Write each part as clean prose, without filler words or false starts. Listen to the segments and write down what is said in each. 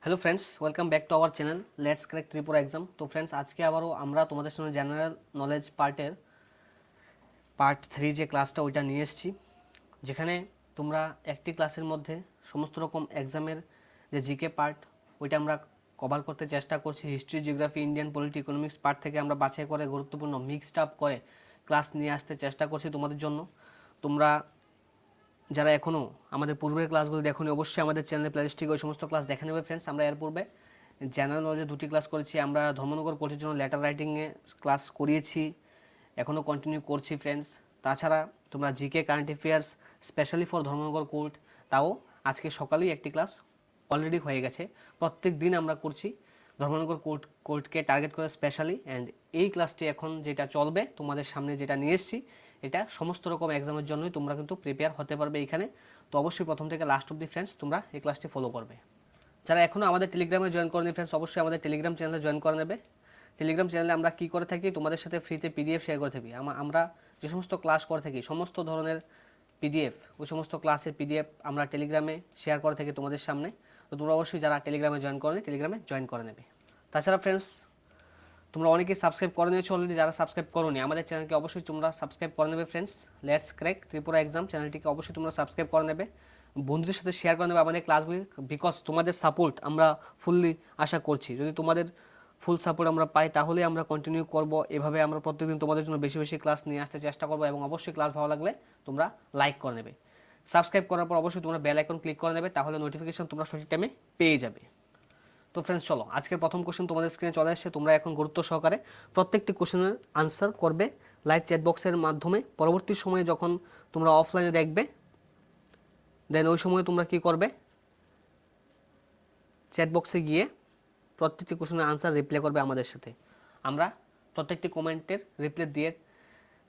Hello friends, welcome back to our channel let's crack Tripura exam. তো friends, আজকে আবারও আমরা তোমাদের সামনে জেনারেল নলেজ পার্ট 3 যে ক্লাসটা ওইটা নিয়ে এসেছি, যেখানে তোমরা একটি ক্লাসের মধ্যে সমস্ত রকম এক্সামের যে জিকে পার্ট ওইটা আমরা কভার করতে চেষ্টা করছি। History, geography, Indian polity, economics part থেকে আমরা বাছাই করে গুরুত্বপূর্ণ মিক্সড আপ করে ক্লাস নিয়ে আসতে চেষ্টা করছি তোমাদের জন্য। তোমরা যারা এখনও আমাদের পূর্বের ক্লাসগুলো দেখোনি, অবশ্যই আমাদের চ্যানেলে প্লেলিস্ট থেকে ওই সমস্ত ক্লাস দেখে নেবে ফ্রেন্ডস। আমরা এর পূর্বে জেনারেল নলেজে 2টি ক্লাস করেছি। আমরা ধর্মনগর কোর্টের জন্য লেটার রাইটিংয়ে ক্লাস করিয়েছি, এখনও কন্টিনিউ করছি ফ্রেন্ডস। তাছাড়া তোমরা GK, current affairs specially for Dharmanagar court, তাও আজকে সকালেই একটি ক্লাস অলরেডি হয়ে গেছে। প্রত্যেক দিন আমরা করছি ধর্মনগর কোর্টকে টার্গেট করে স্পেশালি। অ্যান্ড এই ক্লাসটি এখন যেটা চলবে তোমাদের সামনে, যেটা নিয়ে এসেছি, এটা সমস্ত রকম এক্সামের জন্যই তোমরা কিন্তু প্রিপেয়ার হতে পারবে এইখানে। তো অবশ্যই প্রথম থেকে লাস্ট অব্দি ফ্রেন্ডস তোমরা এই ক্লাসটি ফলো করবে। যারা এখনও আমাদের টেলিগ্রামে জয়েন করেনি ফ্রেন্ডস, অবশ্যই আমাদের টেলিগ্রাম চ্যানেলে জয়েন করে নেবে। টেলিগ্রাম চ্যানেলে আমরা কী করে থাকি, তোমাদের সাথে ফ্রিতে পিডিএফ শেয়ার করে থাকি। আমরা যে সমস্ত ক্লাস করে থাকি সমস্ত ধরনের পিডিএফ, ওই সমস্ত ক্লাসের পিডিএফ আমরা টেলিগ্রামে শেয়ার করে থাকি তোমাদের সামনে। তো তোমরা অবশ্যই যারা টেলিগ্রামে জয়েন করেনি, টেলিগ্রামে জয়েন করে নেবে। তাছাড়া ফ্রেন্ডস, তোমরা অনেকেই সাবস্ক্রাইব করে নিয়েছো অলরেডি। যারা সাবস্ক্রাইব করোনি, আমাদের চ্যানেলকে অবশ্যই তোমরা সাবস্ক্রাইব করে নেবে friends. Let's crack Tripura exam চ্যানেলটিকে অবশ্যই তোমরা সাবস্ক্রাইব করে নেবে, বন্ধুদের সাথে শেয়ার করে নেবে আমাদের ক্লাসগুলি। বিকজ তোমাদের সাপোর্ট আমরা ফুললি আশা করছি। যদি তোমাদের ফুল সাপোর্ট আমরা পাই, তাহলে আমরা কন্টিনিউ করব এভাবে। আমরা প্রত্যেকদিন তোমাদের জন্য বেশি বেশি ক্লাস নিয়ে আসতে চেষ্টা করবো। এবং অবশ্যই ক্লাস ভালো লাগলে তোমরা লাইক করে নেবে। সাবস্ক্রাইব করার পর অবশ্যই তোমরা বেল আইকন ক্লিক করে নেবে, তাহলে নোটিফিকেশন তোমরা সঠিক টাইমে পেয়ে যাবে। তো ফ্রেন্ডস, চলো আজকের প্রথম কোশ্চেন তোমাদের স্ক্রিনে চলে আসছে। তোমরা এখন গুরুত্ব সহকারে প্রত্যেকটি কোশ্চেনের আনসার করবে লাইভ চ্যাট বক্সের মাধ্যমে। পরবর্তী সময়ে যখন তোমরা অফলাইনে দেখবে, দেন ওই সময় তোমরা কি করবে, চ্যাট বক্সে গিয়ে প্রত্যেকটি কোশ্চেনের আনসার রিপ্লাই করবে আমাদের সাথে। আমরা প্রত্যেকটি কমেন্টের রিপ্লাই দিয়ে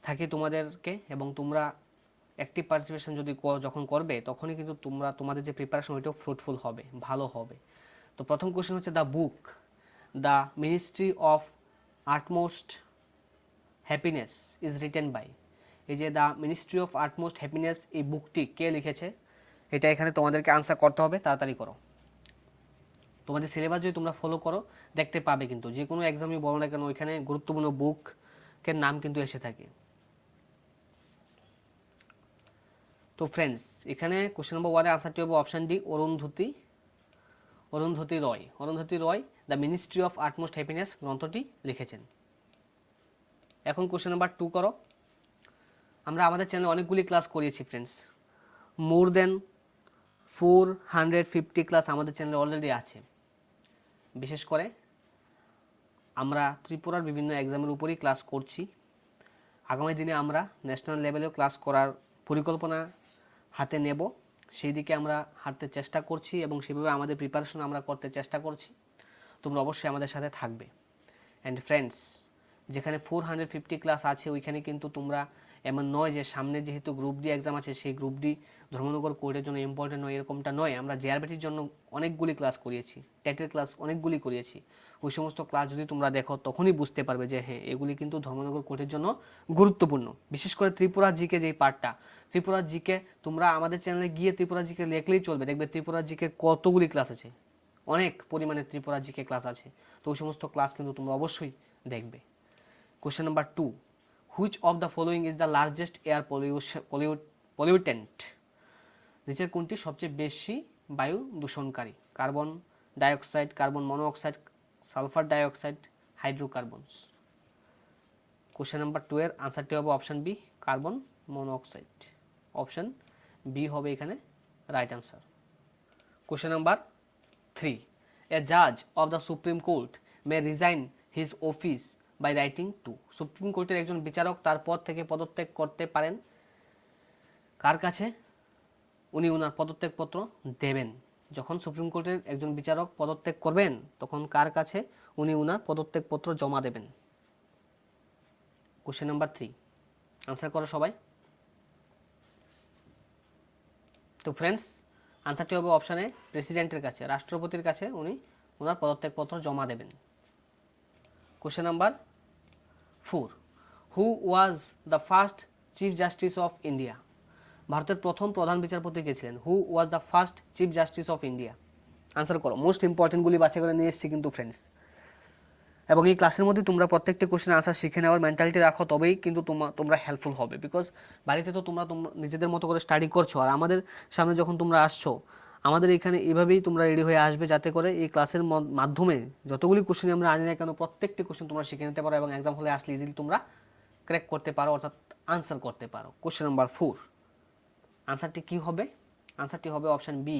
থাকি তোমাদেরকে, এবং তোমরা অ্যাক্টিভ পার্টিসিপেশন যদি যখন করবে, তখনই কিন্তু তোমাদের যে প্রিপারেশন ওইটাও ফ্রুটফুল হবে, ভালো হবে। তো প্রথম কোশ্চেন হচ্ছে, the book the ministry of utmost happiness is written by. এই যে the ministry of utmost happiness, এই বুকটি কে লিখেছে, এটা এখানে তোমাদেরকে আনসার করতে হবে। তাড়াতাড়ি করো। তোমাদের সিলেবাস যদি তোমরা ফলো করো, দেখতে পাবে কিন্তু যে কোনো এক্সামই বলো না কেন, ওইখানে গুরুত্বপূর্ণ বুকের নাম কিন্তু এসে থাকে। তো ফ্রেন্ডস, এখানে কোশ্চেন নম্বর 1 এর আনসারটি হবে option D, Arundhati Roy the ministry of utmost happiness গ্রন্থটি লিখেছেন। এখন কোশ্চেন নাম্বার 2 করো। আমরা আমাদের চ্যানেলে অনেকগুলি ক্লাস করিয়েছি ফ্রেন্ডস, মোর দেন 450 ক্লাস আমাদের চ্যানেলে অলরেডি আছে। বিশেষ করে আমরা ত্রিপুরার বিভিন্ন এক্সামের উপরই ক্লাস করছি। আগামী দিনে আমরা ন্যাশনাল লেভেলেও ক্লাস করার পরিকল্পনা হাতে নেব, সেই দিকে আমরা হাঁটতে চেষ্টা করছি এবং সেভাবে আমাদের প্রিপারেশন আমরা করতে চেষ্টা করছি। তোমরা অবশ্যই আমাদের সাথে থাকবে। অ্যান্ড ফ্রেন্ডস, যেখানে 450 ক্লাস আছে, ওইখানে কিন্তু তোমরা এমন নয় যে সামনে যেহেতু গ্রুপ ডি এক্সাম আছে, সেই গ্রুপ ডি ধর্মনগর কোর্টের জন্য ইম্পর্টেন্ট নয়, এরকমটা নয়। আমরা জেআরবিটির জন্য অনেকগুলি ক্লাস করিয়েছি, টেটের ক্লাস অনেকগুলি করিয়েছি। ওই সমস্ত ক্লাস যদি তোমরা দেখো, তখনই বুঝতে পারবে যে হ্যাঁ, এগুলি কিন্তু ধর্মনগর কোর্টের জন্য গুরুত্বপূর্ণ। বিশেষ করে ত্রিপুরা জিকে যেই পার্টটা, ত্রিপুরা জিকে তোমরা আমাদের চ্যানেলে গিয়ে ত্রিপুরা জিকে লিখলেই চলবে, দেখবে ত্রিপুরা জিকে কতগুলি ক্লাস আছে, অনেক পরিমাণে ত্রিপুরা জিকে ক্লাস আছে। তো ওই সমস্ত ক্লাস কিন্তু তোমরা অবশ্যই দেখবে। Question number 2, which of the following is the largest air pollutant. নিচের কোনটি সবচেয়ে বেশি বায়ু দূষণকারী? Carbon dioxide, carbon monoxide, sulphur dioxide, hydrocarbons. Question number 2 এর আনসারটি হবে option B, carbon monoxide. Option B হবে এখানে right answer. Question number 3, a জাজ of the Supreme Court may resign his office by writing to. Supreme কোর্টের একজন বিচারক তার পদ থেকে পদত্যাগ করতে পারেন কার কাছে? উনি ওনার পদত্যাগপত্র দেবেন। যখন সুপ্রিম কোর্টের একজন বিচারক পদত্যাগ করবেন, তখন কার কাছে উনি ওনার পদত্যাগপত্র জমা দেবেন? কোশ্চেন নাম্বার 3, আনসার করো সবাই। তো ফ্রেন্ডস, আনসারটি হবে অপশানে প্রেসিডেন্টের কাছে, রাষ্ট্রপতির কাছে উনি ওনার পদত্যাগপত্র জমা দেবেন। Question number 4, who was the first chief justice of India. ভারতের প্রথম প্রধান বিচারপতি কে ছিলেন? Who was the first chief justice of India. Answer করো। মোস্ট ইম্পর্টেন্টগুলি বাছাই করে নিয়ে এসেছি কিন্তু ফ্রেন্ডস, এবং এই ক্লাসের মধ্যে তোমরা প্রত্যেকটি কোশ্চেন আনসার শিখে নেওয়ার মেন্টালিটি রাখো, তবেই কিন্তু তোমরা হেল্পফুল হবে। বিকজ বাড়িতে তো তোমরা নিজেদের মতো করে স্টাডি করছো, আর আমাদের সামনে যখন তোমরা আসছো, আমাদের এখানে এভাবেই তোমরা রেডি হয়ে আসবে, যাতে করে এই ক্লাসের মাধ্যমে যতগুলি কোশ্চেন আমরা আনি না কেন প্রত্যেকটি কোশ্চেন তোমরা শিখে নিতে পারো, এবং এক্সাম হলে আসলে ইজিলি তোমরা ক্র্যাক করতে পারো, অর্থাৎ আনসার করতে পারো। কোশ্চেন নাম্বার 4, আনসারটি কি হবে? আনসারটি হবে option B,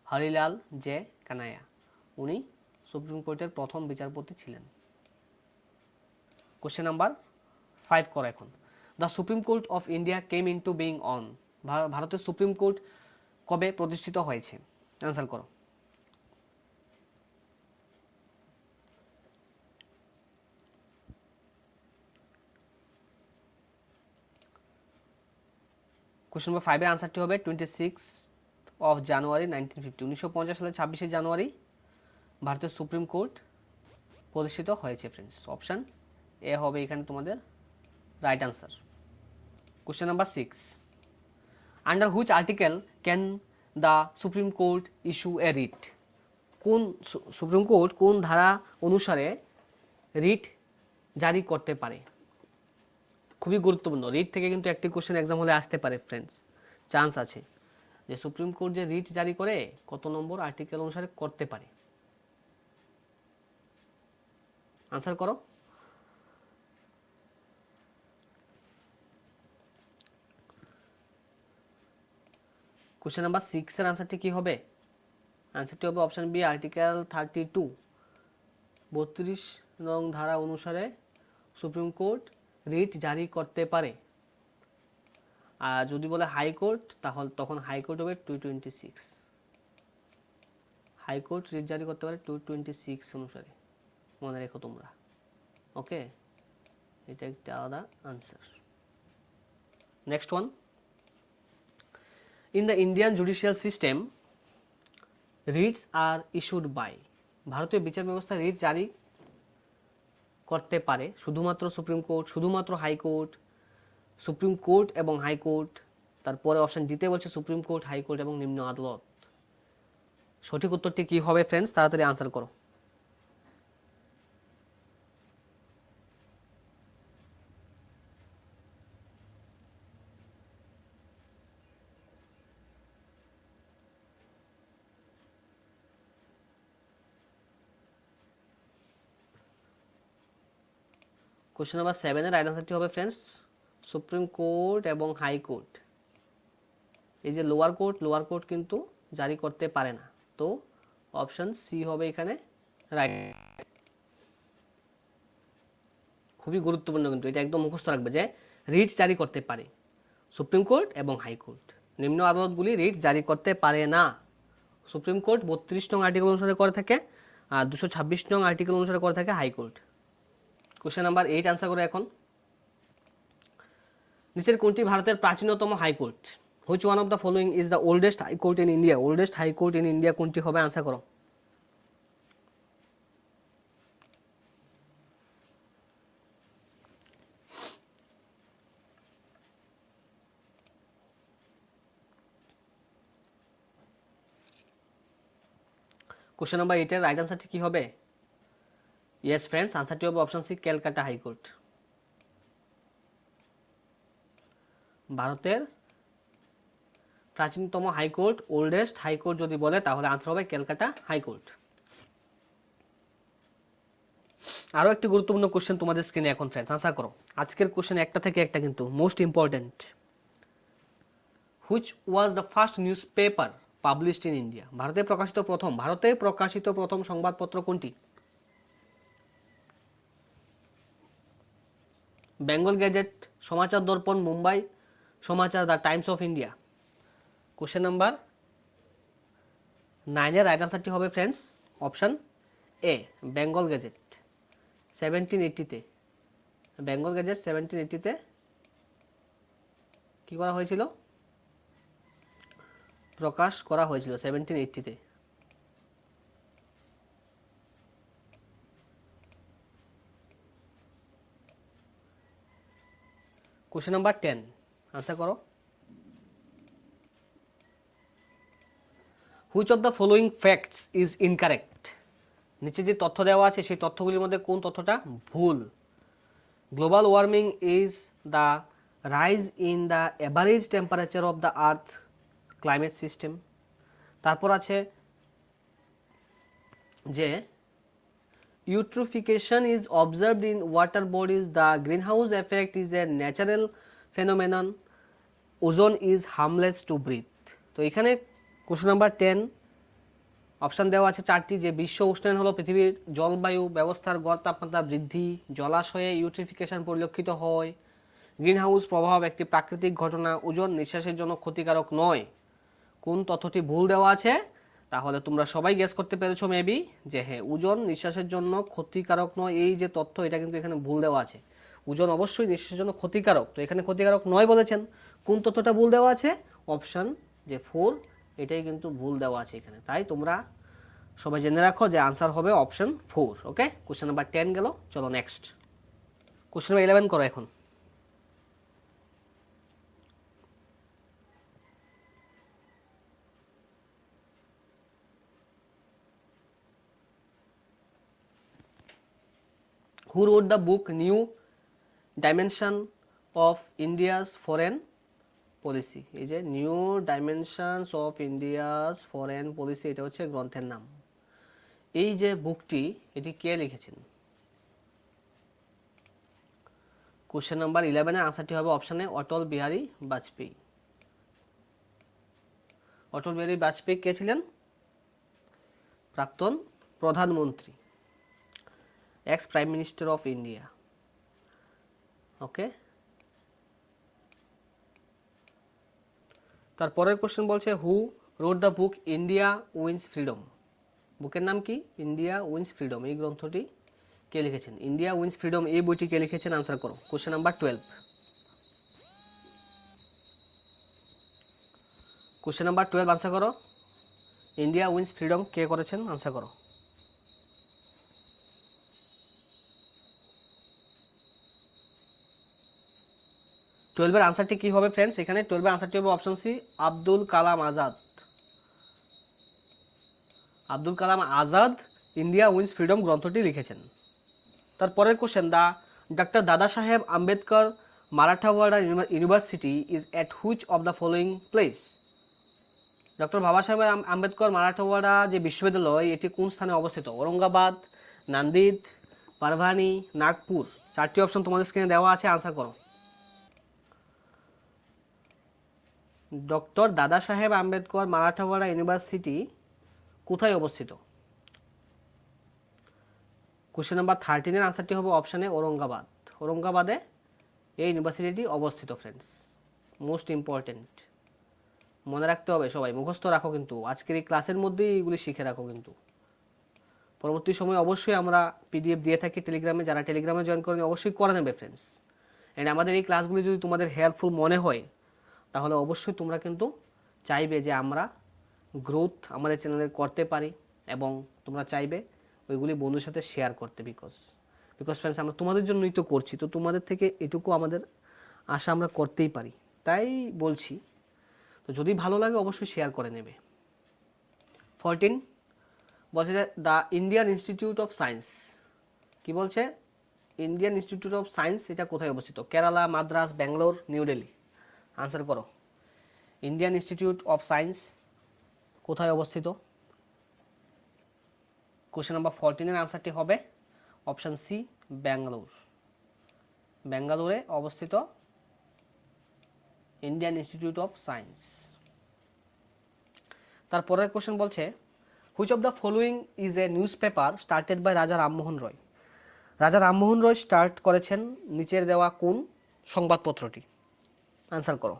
Harilal J Kania. উনি সুপ্রিম কোর্টের প্রথম বিচারপতি ছিলেন। কোশ্চেন নাম্বার 5 করো এখন। The Supreme court of India came into being on, ভারতের সুপ্রিম কোর্ট কবে প্রতিষ্ঠিত হয়েছে? অ্যান্সার করো। কোশ্চেন নাম্বার 5 এর আনসারটি হবে 26 অফ জানুয়ারি 1950। 1950 সালের 26শে জানুয়ারি ভারতের সুপ্রিম কোর্ট প্রতিষ্ঠিত হয়েছে ফ্রেন্ডস। অপশন এ হবে এখানে তোমাদের right answer. Question number 6, under which article can the Supreme court issue a writ? কোন সুপ্রিম কোর্ট কোন ধারা অনুসারে রিট জারি করতে পারে? খুবই গুরুত্বপূর্ণ, রিট থেকে কিন্তু একটি কোশ্চেন এক্সাম হলে আসতে পারে ফ্রেন্ডস, চান্স আছে যে সুপ্রিম কোর্ট যে রিট জারি করে কত নম্বর আর্টিকেল অনুসারে করতে পারে। আনসার করো। কোশ্চেন নাম্বার 6 এর আনসারটি কি হবে? আনসারটি হবে অপশন বি, আর্টিকেল 32। 32 নং ধারা অনুসারে সুপ্রিম কোর্ট রিট জারি করতে পারে। আর যদি বলে হাইকোর্ট, তাহলে তখন হাইকোর্ট হবে 226। হাইকোর্ট রিট জারি করতে পারে 226 অনুসারে, মনে রেখো তোমরা। ওকে, এটা একটা আলাদা answer. Next one, in the Indian judicial system writs are issued by, ভারতীয় বিচার ব্যবস্থা রিট জারি করতে পারে শুধুমাত্র সুপ্রিম কোর্ট, শুধুমাত্র হাইকোর্ট, সুপ্রিম কোর্ট এবং হাইকোর্ট। তারপরে অপশন ডিতে বলছে সুপ্রিম কোর্ট, হাইকোর্ট এবং নিম্ন আদালত। সঠিক উত্তরটি কি হবে ফ্রেন্ডস? তাড়াতাড়ি আনসার করো। কোশ্চেন নাম্বার 7 এর রাইট আনসারটি হবে ফ্রেন্ডস সুপ্রিম কোর্ট এবং হাইকোর্ট। এই যে লোয়ার কোর্ট কিন্তু জারি করতে পারে না, তো অপশন সি হবে এখানে রাইট। খুবই গুরুত্বপূর্ণ কিন্তু এটা একদম মুখস্থ রাখবে যে রিট জারি করতে পারে সুপ্রিম কোর্ট এবং হাইকোর্ট, নিম্ন আদালতগুলি রিট জারি করতে পারে না। সুপ্রিম কোর্ট 32 নং আর্টিকেল অনুসারে করে থাকে, আর 226 নং আর্টিকেল অনুসারে করে থাকে হাইকোর্ট। কোশ্চেন নাম্বার 8 আনসার করে এখন। নিচের কোনটি ভারতের প্রাচীনতম high court? Which one of the following is the oldest high court in India? Oldest high court in India কোনটি হবে? আনসার করো। কোশ্চেন নাম্বার 8 এর রাইট আনসারটি কি হবে? ইয়েস ফ্রেন্ডস, আনসারটি হবে অপশন সি, ক্যালকাটা হাইকোর্ট। ভারতের প্রাচীনতম হাইকোর্ট, ওল্ডেস্ট হাইকোর্ট যদি বলে তাহলে আনসার হবে ক্যালকাটা হাইকোর্ট। আরো একটি গুরুত্বপূর্ণ কোশ্চেন তোমাদের স্ক্রিনে এখন ফ্রেন্ডস, আনসার করো। আজকের কোশ্চেন একটা থেকে একটা কিন্তু most important. Which was the first newspaper published in India? ভারতে প্রকাশিত প্রথম সংবাদপত্র কোনটি? Bengal Gazette, Samachar Darpan, Mumbai Samachar, the Times of India. Question number 9 এর রাইট আনসারটি হবে friends option A, Bengal Gazette. 1780-তে বেঙ্গল গ্যাজেট 1780-তে কি করা হয়েছিল? প্রকাশ করা হয়েছিল 1780-তে। কোশ্চেন নাম্বার 10 আনসার করো। Which of the following facts is incorrect, নিচে যে তথ্য দেওয়া আছে সেই তথ্যগুলির মধ্যে কোন তথ্যটা ভুল। Global warming is the rise in the average temperature of the earth climate system. তারপর আছে যে eutrophication is observed in water bodies, the greenhouse effect is a natural phenomenon, ozone is harmless to breath. তো এখানে question number 10 option দেওয়া আছে চারটি, যে বিশ্ব উষ্ণায়ন হলো পৃথিবীর জলবায়ু ব্যবস্থার গড় তাপমাত্রা বৃদ্ধি, জলাশয়ে ইউট্রিফিকেশন পরিলক্ষিত হয়, গ্রিনহাউস প্রভাব একটি প্রাকৃতিক ঘটনা, ওজোন নিঃশ্বাসের জন্য ক্ষতিকারক নয়। কোন তথ্যটি ভুল দেওয়া আছে? তাহলে তোমরা সবাই গেস করতে পেরেছো মেবি যে হ্যাঁ, ওজোন নিঃশ্বাসের জন্য ক্ষতিকারক নয়, এই যে তথ্য এটা কিন্তু এখানে ভুল দেওয়া আছে। ওজোন অবশ্যই নিঃশ্বাসের জন্য ক্ষতিকারক, তো এখানে ক্ষতিকারক নয় বলেছেন। কোন তথ্যটা ভুল দেওয়া আছে? অপশন যে 4, এটাই কিন্তু ভুল দেওয়া আছে এখানে। তাই তোমরা সবাই জেনে রাখো যে আনসার হবে অপশন 4। ওকে, কোশ্চেন নাম্বার 10 গেল। চলো নেক্সট কোশ্চেন নাম্বার 11 করো এখন। Who wrote the book New Dimension of India's Foreign Policy? এই যে new dimensions of India's foreign policy, এটা হচ্ছে গ্রন্থের নাম। এই যে বুকটি, এটি কে লিখেছেন? কোশ্চেন নাম্বার 11 এর আনসারটি হবে অপশনে অটল বিহারী বাজপেয়ী। অটল বিহারী বাজপেয়ী কে ছিলেন? প্রাক্তন প্রধানমন্ত্রী, ex prime minister of India. Okay, তারপরের কোশ্চেন বলছে who wrote the book India Wins Freedom. বুকের নাম কি? India Wins Freedom. এই গ্রন্থটি কে লিখেছেন? ইন্ডিয়া উইন্স ফ্রিডম এই বইটি কে লিখেছেন? আনসার করো। Question number 12। Question number 12 answer করো। ইন্ডিয়া উইন্স ফ্রিডম কে করেছেন? আনসার করো। টুয়েলভের আনসারটি কি হবে ফ্রেন্ডস? এখানে 12 আনসারটি হবে option C, Abdul Kalam Azad. Abdul Kalam Azad India Wins freedom গ্রন্থটি লিখেছেন। তারপরের কোশ্চেন, দা ডক্টর দাদা সাহেব Ambedkar Marathwada university is at which of the following place. Doctor বাবা সাহেব আম্বেদকর মারাঠাওয়াড়া যে বিশ্ববিদ্যালয়, এটি কোন স্থানে অবস্থিত? ঔরঙ্গাবাদ, নান্দিদ, পারভানি, নাগপুর। চারটি অপশন তোমাদের স্ক্রিনে দেওয়া আছে, আনসার করো। ডক্টর দাদা সাহেব আম্বেদকর মারাঠাওয়াড়া ইউনিভার্সিটি কোথায় অবস্থিত? কোশ্চেন নাম্বার 13 এর আনসারটি হবে অপশানে ঔরঙ্গাবাদ। ঔরঙ্গাবাদে এই ইউনিভার্সিটিটি অবস্থিত ফ্রেন্ডস। মোস্ট ইম্পর্টেন্ট, মনে রাখতে হবে সবাই, মুখস্থ রাখো কিন্তু আজকের এই ক্লাসের মধ্যেই এইগুলি শিখে রাখো কিন্তু। পরবর্তী সময়ে অবশ্যই আমরা পিডিএফ দিয়ে থাকি টেলিগ্রামে, যারা টেলিগ্রামে জয়েন করেন অবশ্যই করে নেবে ফ্রেন্ডস। অ্যান্ড আমাদের এই ক্লাসগুলি যদি তোমাদের হেল্পফুল মনে হয় তাহলে অবশ্যই তোমরা কিন্তু চাইবে যে আমরা গ্রোথ আমাদের চ্যানেলে করতে পারি, এবং তোমরা চাইবে ওইগুলি বন্ধুর সাথে শেয়ার করতে। বিকজ ফ্রেন্ডস আমরা তোমাদের জন্যই তো করছি, তো তোমাদের থেকে এটুকু আমাদের আশা আমরা করতেই পারি, তাই বলছি। তো যদি ভালো লাগে অবশ্যই শেয়ার করে নেবে। 14 বলছে যে the Indian institute of science, কি বলছে? ইন্ডিয়ান ইনস্টিটিউট অফ সায়েন্স এটা কোথায় অবস্থিত? কেরালা, মাদ্রাস, ব্যাঙ্গালোর, নিউ দিল্লি। আনসার করো। ইন্ডিয়ান ইনস্টিটিউট অফ সায়েন্স কোথায় অবস্থিত? কোশ্চেন নাম্বার 14 এর আনসারটি হবে অপশন সি, ব্যাঙ্গালোর। ব্যাঙ্গালোরে অবস্থিত ইন্ডিয়ান ইনস্টিটিউট অফ সায়েন্স। তারপরের কোশ্চেন বলছে which of the following is a news paper started by Raja Rammohan রয়। রাজা রামমোহন রয় স্টার্ট করেছেন নিচের দেওয়া কোন সংবাদপত্রটি? আনসার করো।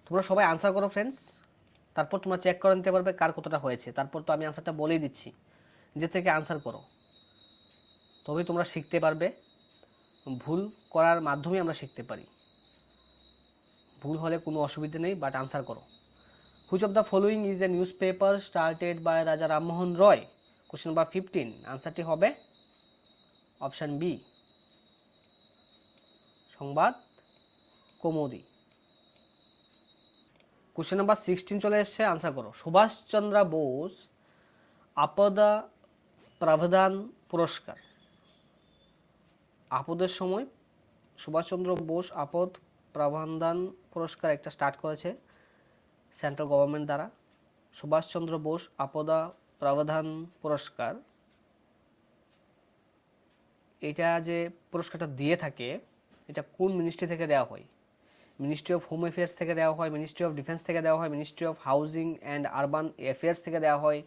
তোমরা সবাই আনসার করো ফ্রেন্ডস, তারপর তোমরা চেক করে নিতে পারবে কার কতটা হয়েছে। তারপর তো আমি আনসারটা বলেই দিচ্ছি, যে থেকে আনসার করো, তবেই তোমরা শিখতে পারবে। ভুল করার মাধ্যমে আমরা শিখতে পারি, ভুল হলে কোনো অসুবিধা নেই, বাট আনসার করো। Which of the following is a news paper started by Raja Rammohan Roy. Question number 15, আনসারটি হবে অপশান বি, সংবাদ কৌমুদি। কোশ্চেন নাম্বার 16 চলে এসছে, আনসার করো। সুভাষচন্দ্র বোস আপদা প্রাবধান পুরস্কার, আপদের সময় সুভাষচন্দ্র বোস আপদ প্রাবধান পুরস্কার একটা স্টার্ট করেছে সেন্ট্রাল গভর্নমেন্ট দ্বারা। সুভাষচন্দ্র বোস আপদা প্রাবধান পুরস্কার, এটা যে পুরস্কারটা দিয়ে থাকে এটা কোন মিনিস্ট্রি থেকে দেওয়া হয়? মিনিস্ট্রি অফ হোম অ্যাফেয়ার্স থেকে দেওয়া হয়, মিনিস্ট্রি অফ ডিফেন্স থেকে দেওয়া হয়, ministry of housing and urban affairs থেকে দেওয়া হয়,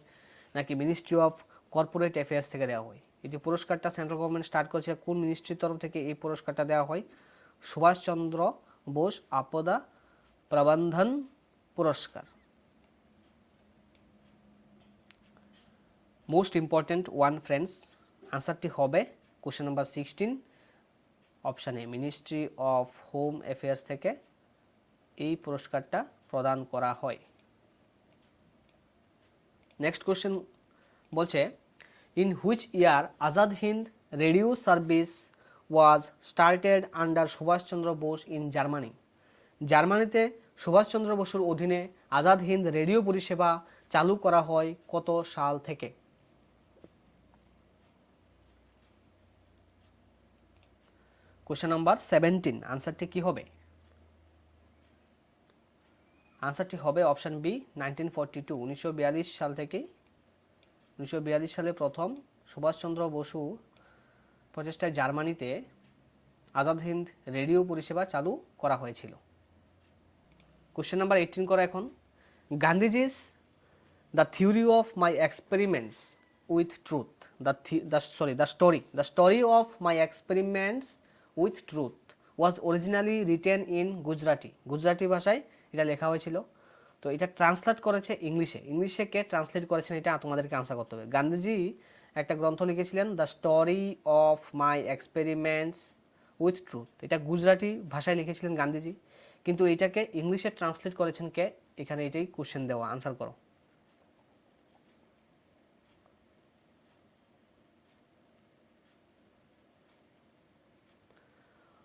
নাকি মিনিস্ট্রি অফ কর্পোরেট অ্যাফেয়ার্স থেকে দেওয়া হয়? এই যে পুরস্কারটা সেন্ট্রাল গভর্নমেন্ট স্টার্ট করেছে, কোন মিনিস্ট্রির তরফ থেকে এই পুরস্কারটা দেওয়া হয়? Subhash Chandra Bose Aapda Prabandhan Puraskar. Most important one friends, আনসারটি হবে question number 16 option A, ministry of home affairs থেকে এই পুরস্কারটা প্রদান করা হয়। নেক্সট কোশ্চেন বলছে, in which year Azad Hind radio service was started under Subhash Chandra Bose in Germany? জার্মানিতে সুভাষচন্দ্র বসুর অধীনে আজাদ হিন্দ রেডিও পরিষেবা চালু করা হয় কত সাল থেকে? কোশ্চেন নাম্বার 17, আনসারটি কি হবে? আনসারটি হবে অপশন বি 1942, 1942 সাল থেকে। 1942 সালে প্রথম সুভাষচন্দ্র বসু প্রচেষ্টায় জার্মানিতে আজাদ হিন্দ রেডিও পরিষেবা চালু করা হয়েছিল। কোশ্চেন নাম্বার 18 করো এখন। Gandhiji's the theory of my experiments with truth, the story of my experiments with truth was originally written in Gujarati. Gujarati ভাষায় এটা লেখা হয়েছিল, তো এটা ট্রান্সলেট করেছে ইংলিশে। ইংলিশে কে ট্রান্সলেট করেছেন এটা তোমাদেরকে আনসার করতে হবে। গান্ধীজি একটা গ্রন্থ লিখেছিলেন the story of my experiments with truth, এটা গুজরাটি ভাষায় লিখেছিলেন গান্ধীজি, কিন্তু এটাকে ইংলিশে ট্রান্সলেট করেছেন কে? এখানে এটাই কোশ্চেন দেওয়া, আনসার করো।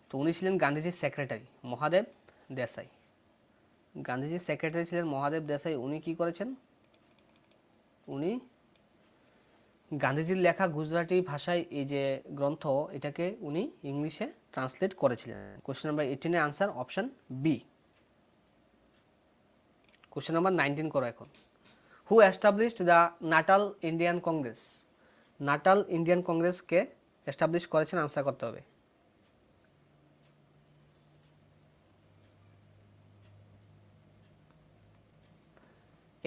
তো উনি ছিলেন গান্ধীজির সেক্রেটারি মহাদেব দেসাই। গান্ধীজির সেক্রেটারি ছিলেন মহাদেব দেসাই। উনি কি করেছেন? উনি গান্ধীজির লেখা গুজরাটি ভাষায় এই যে গ্রন্থ, এটাকে উনি ইংলিশে ট্রান্সলেট করেছিলেন। কোশ্চেন নাম্বার 18 এর answer option B. Question number 19 করো এখন। Who established the Natal Indian Congress? Natal Indian কংগ্রেসকে এস্টাবলিশ করেছেন, আনসার করতে হবে।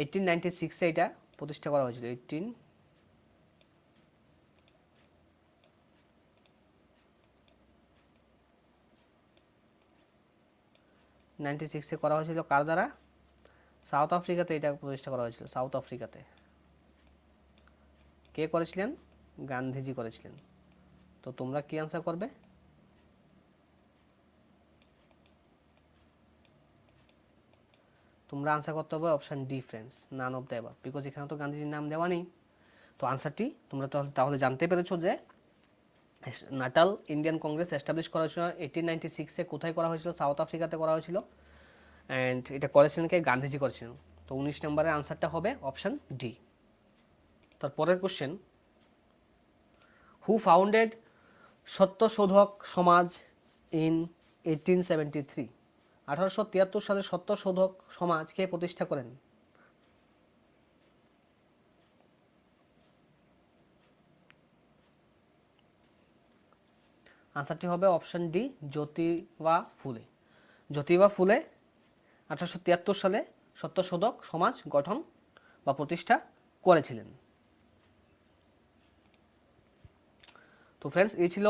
এইটিন 96 এটা প্রতিষ্ঠা করা হয়েছিল। 1896 করা হয়েছিল কার দ্বারা? সাউথ আফ্রিকাতে এটা প্রতিষ্ঠা করা হয়েছিল। সাউথ আফ্রিকাতে কে করেছিলেন? গান্ধীজি করেছিলেন। তো তোমরা কি আনসার করবে? তোমরা আনসার করতে হবে option D friends, none of the above, because এখানে তো গান্ধীজির নাম দেওয়া নেই। তো আনসারটি তোমরা তাহলে জানতে পেরেছো যে নাটাল ইন্ডিয়ান কংগ্রেস এস্টাবলিশ করা হয়েছিল 1896-এ। কোথায় করা হয়েছিল? সাউথ আফ্রিকাতে করা হয়েছিল। অ্যান্ড এটা করেছিলেন কে? গান্ধীজি করেছিলেন। তো 19 নম্বরের আনসারটা হবে অপশন ডি। তারপরের কোশ্চেন, হু ফাউন্ডেড সত্যশোধক সমাজ ইন 1873? 1873 সালে সত্যশোধক সমাজ কে প্রতিষ্ঠা করেন? আনসারটি হবে অপশন ডি, জ্যোতিবা ফুলে। জ্যোতিবা ফুলে 1873 সালে সত্যশোধক সমাজ গঠন বা প্রতিষ্ঠা করেছিলেন। তো ফ্রেন্ডস, এই ছিল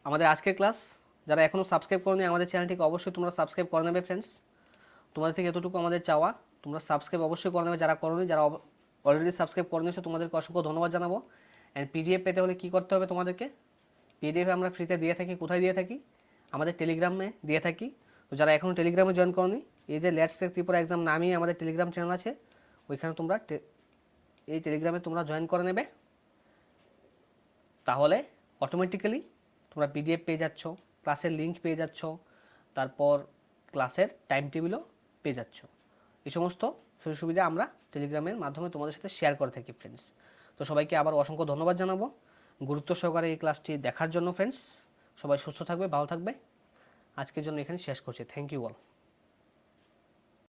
আমাদের আজকের ক্লাস। যারা এখনও সাবস্ক্রাইব করনি আমাদের চ্যানেলটিকে অবশ্যই তোমরা সাবস্ক্রাইব করে নেবে ফ্রেন্ডস। তোমাদের থেকে এতটুকু আমাদের চাওয়া, তোমরা সাবস্ক্রাইব অবশ্যই করে নেবে। যারা করোনি, যারা অলরেডি সাবস্ক্রাইব করে নিয়েছো তোমাদেরকে অসংখ্য ধন্যবাদ জানাবো। অ্যান্ড পিডিএফ পেতে হলে কী করতে হবে তোমাদেরকে? পিডিএফ আমরা ফ্রিতে দিয়ে থাকি। কোথায় দিয়ে থাকি? আমাদের টেলিগ্রামে দিয়ে থাকি। তো যারা এখনও টেলিগ্রামে জয়েন করোনি, এই যে লেটস ক্র্যাক ত্রিপুরা এক্সাম নামিয়ে আমাদের টেলিগ্রাম চ্যানেল আছে, ওইখানে তোমরা এই টেলিগ্রামে তোমরা জয়েন করে নেবে। তাহলে অটোমেটিক্যালি তোমরা পিডিএফ পেয়ে যাচ্ছ, ক্লাসের লিঙ্ক পেয়ে যাচ্ছ, তারপর ক্লাসের টাইম টেবিলও পেয়ে যাচ্ছ। এই সমস্ত সুযোগ সুবিধা আমরা টেলিগ্রামের মাধ্যমে তোমাদের সাথে শেয়ার করে থাকি ফ্রেন্ডস। তো সবাইকে আবার অসংখ্য ধন্যবাদ জানাবো গুরুত্ব সহকারে এই ক্লাসটি দেখার জন্য ফ্রেন্ডস। সবাই সুস্থ থাকবে, ভালো থাকবে। আজকের জন্য এখানে শেষ করছি। Thank you all.